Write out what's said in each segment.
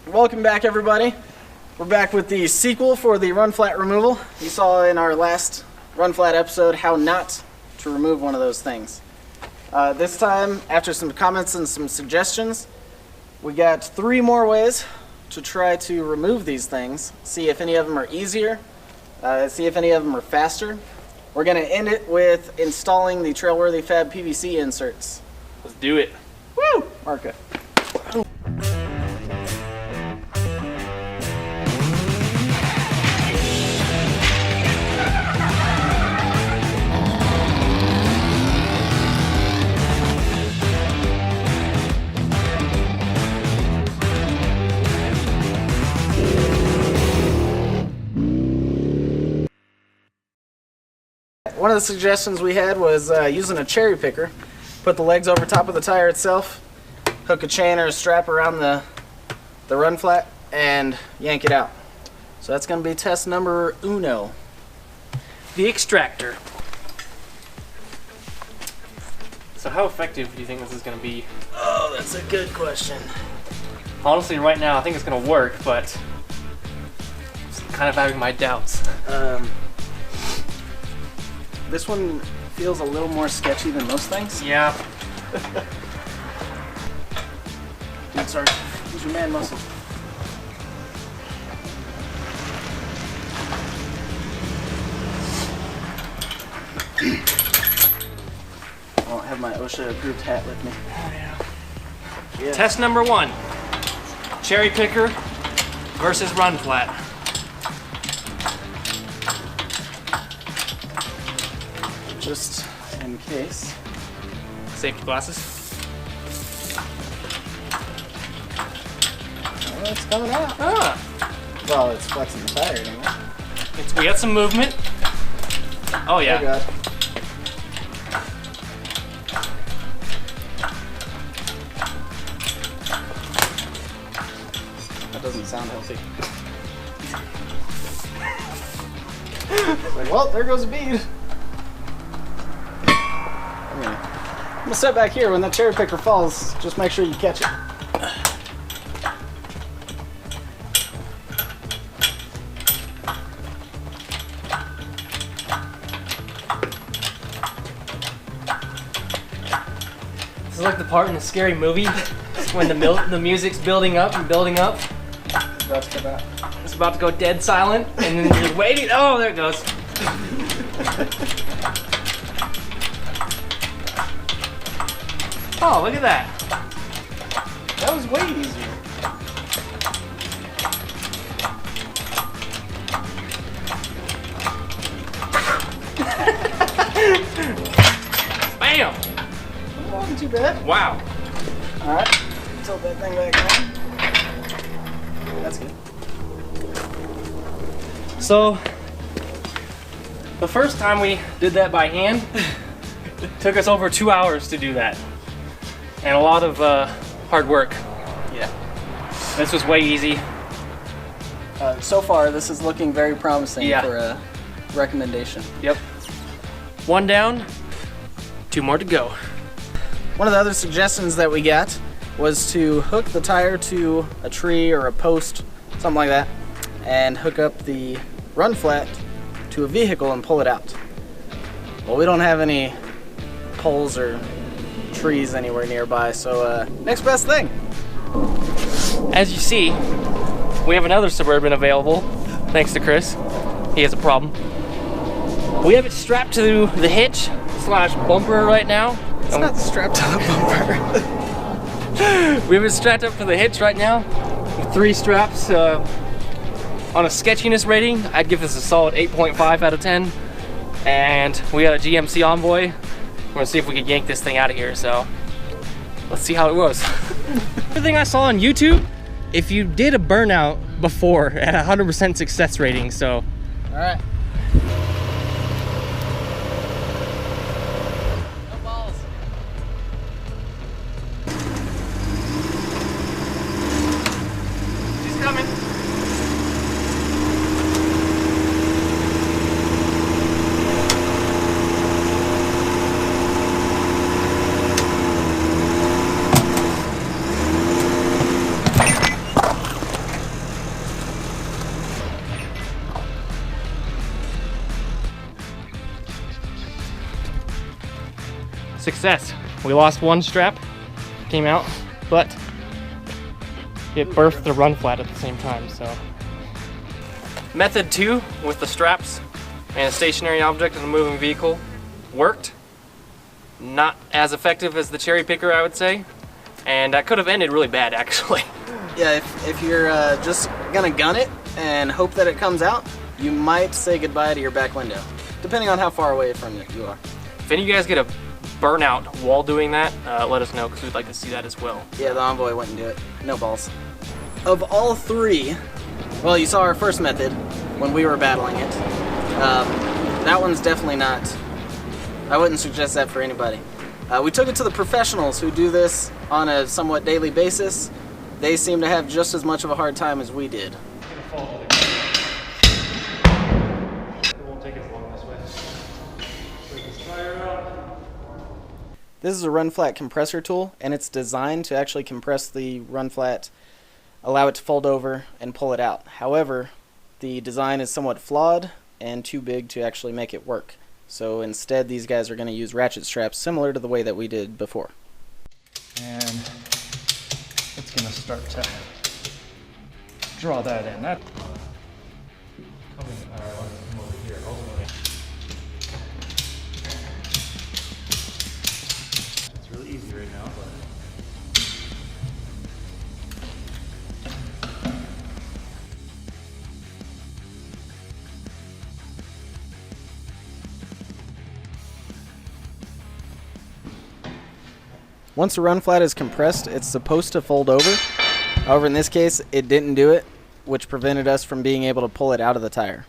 Welcome back, everybody. We're back with the sequel for the run flat removal. You saw in our last run flat episode how not to remove one of those things. This time, after some comments and some suggestions, we got 3 more ways to try to remove these things. See if any of them are easier, see if any of them are faster. We're going to end it with installing the Trailworthy Fab PVC inserts. Let's do it. Woo! Mark it. One of the suggestions we had was using a cherry picker. Put the legs over top of the tire itself, hook a chain or a strap around the run flat, and yank it out. So that's going to be test number uno. The Extractor. So how effective do you think this is going to be? Oh, that's a good question. Honestly, right now I think it's going to work, but I'm kind of having my doubts. This one feels a little more sketchy than most things. Yeah. Dude, sorry. Use your man muscle. I don't have my OSHA approved hat with me. Oh, yeah. Yeah. Test number 1. Cherry picker versus run flat. Just in case. Safety glasses. Oh, it's coming out. Ah. Well, it's flexing the tire anyway. We got some movement. Oh yeah. Oh god. That doesn't sound healthy. It's like, well, there goes a bead. I'm gonna sit back here. When that cherry picker falls, just make sure you catch it. This is like the part in a scary movie when the music's building up and building up. It's about to come out. It's about to go dead silent, and then you're waiting. Oh, there it goes. Oh, look at that. That was way easier. Bam! That wasn't too bad. Wow. Alright, tilt that thing back down. That's good. So, the first time we did that by hand, took us over 2 hours to do that. And a lot of hard work. Yeah. This was way easy. So far, this is looking very promising for a recommendation. Yep. 1 down, 2 more to go. One of the other suggestions that we got was to hook the tire to a tree or a post, something like that, and hook up the run flat to a vehicle and pull it out. Well, we don't have any poles or trees anywhere nearby, so next best thing. As you see, we have another Suburban available, thanks to Chris. He has a problem. We have it strapped to the hitch / bumper right now. It's not strapped to the bumper. We have it strapped up to the hitch right now with 3 straps. On a sketchiness rating, I'd give this a solid 8.5 out of 10. And we got a GMC Envoy. We're gonna see if we can yank this thing out of here, so let's see how it goes. Everything I saw on YouTube, if you did a burnout before at 100% success rating, so. All right. No balls. She's coming. success. We lost one strap, came out, but it birthed the run flat at the same time, so. Method 2 with the straps and a stationary object in a moving vehicle worked. Not as effective as the cherry picker, I would say, and that could have ended really bad, actually. Yeah, if you're just gonna gun it and hope that it comes out, you might say goodbye to your back window, depending on how far away from it you are. If any of you guys get a burnout while doing that, let us know, because we'd like to see that as well. Yeah, the Envoy wouldn't do it. No balls. Of all three, well, you saw our first method when we were battling it. That one's definitely not. I wouldn't suggest that for anybody. We took it to the professionals who do this on a somewhat daily basis. They seem to have just as much of a hard time as we did. It won't take as long this way. Take this tire out. This is a run flat compressor tool, and it's designed to actually compress the run flat, allow it to fold over, and pull it out. However, the design is somewhat flawed and too big to actually make it work. So instead, these guys are going to use ratchet straps similar to the way that we did before. And it's going to start to draw that in. That coming over here. It's really easy right now, but once the run flat is compressed, it's supposed to fold over. However, in this case, it didn't do it, which prevented us from being able to pull it out of the tire.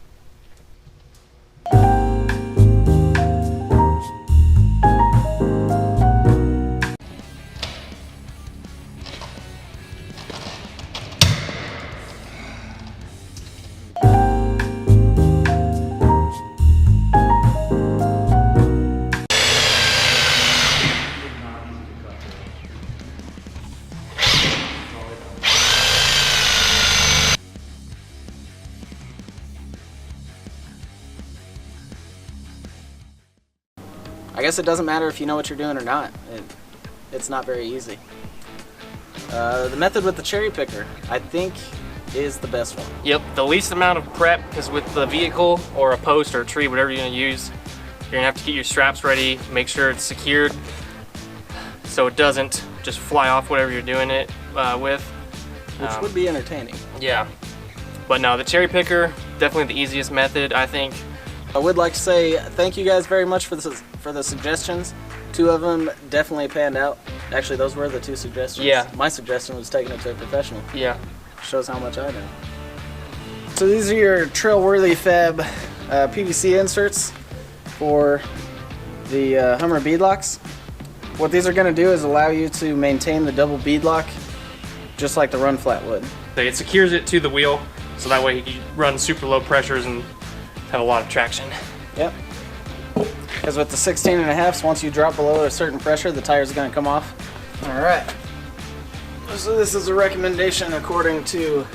I guess it doesn't matter if you know what you're doing or not. It's not very easy. The method with the cherry picker, I think, is the best one. Yep, the least amount of prep is with the vehicle or a post or a tree, whatever you're gonna use. You're gonna have to get your straps ready, make sure it's secured so it doesn't just fly off whatever you're doing it with. Which would be entertaining. Yeah, but no, the cherry picker, definitely the easiest method, I think. I would like to say thank you guys very much for the suggestions. 2 of them definitely panned out. Actually, those were the 2 suggestions. Yeah. My suggestion was taking it to a professional. Yeah. Shows how much I know. So these are your trail-worthy fab PVC inserts for the Hummer beadlocks. What these are going to do is allow you to maintain the double beadlock just like the run flat would. It secures it to the wheel, so that way you can run super low pressures and have a lot of traction. Yep. Because with the 16.5s, once you drop below a certain pressure, the tires are going to come off. All right. So this is a recommendation according to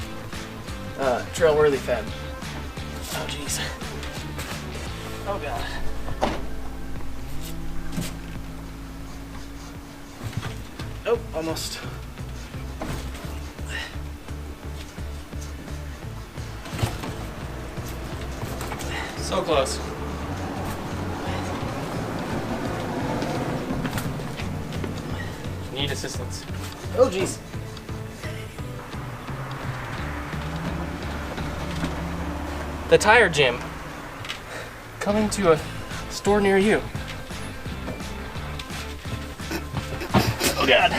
Trailworthy Fab. Oh jeez. Oh god. Oh, almost. So close. Need assistance. Oh jeez. The tire gym. Coming to a store near you. Oh god.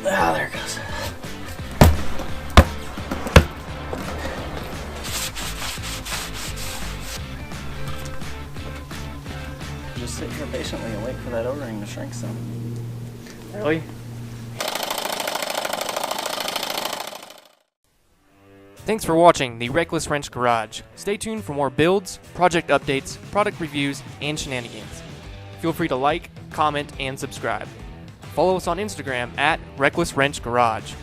Ah, there it goes. Just sit here patiently and wait for that O-ring to shrink some. Really? Thanks for watching the Reckless Wrench Garage. Stay tuned for more builds, project updates, product reviews, and shenanigans. Feel free to like, comment, and subscribe. Follow us on Instagram at RecklessWrenchGarage.